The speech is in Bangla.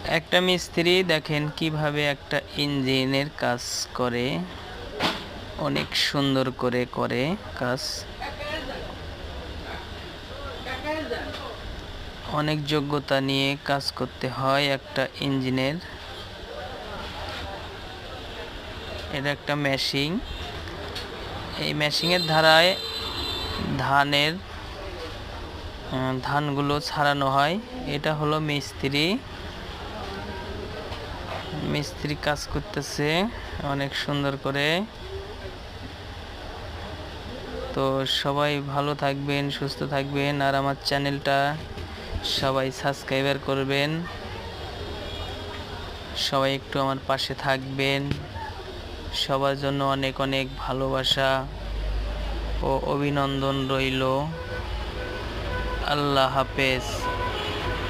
একটা মিস্ত্রি দেখেন কিভাবে একটা ইঞ্জিনের কাজ করে, অনেক সুন্দর করে করে কাজ। অনেক যোগ্যতা নিয়ে কাজ করতে হয় একটা ইঞ্জিনের। এটা একটা মেশিন। এই মেশিনের ধারায় ধানগুলো ছাড়ানো হয়। এটা হলো মিস্ত্রি। মিস্ত্রি কাজ করতেছে অনেক সুন্দর করে। তো সবাই ভালো থাকবেন, সুস্থ থাকবেন, আর আমার চ্যানেলটা সবাই সাবস্ক্রাইবার করবেন। সবাই একটু আমার পাশে থাকবেন। সবার জন্য অনেক অনেক ভালোবাসা ও অভিনন্দন রইল। আল্লাহ হাফেজ।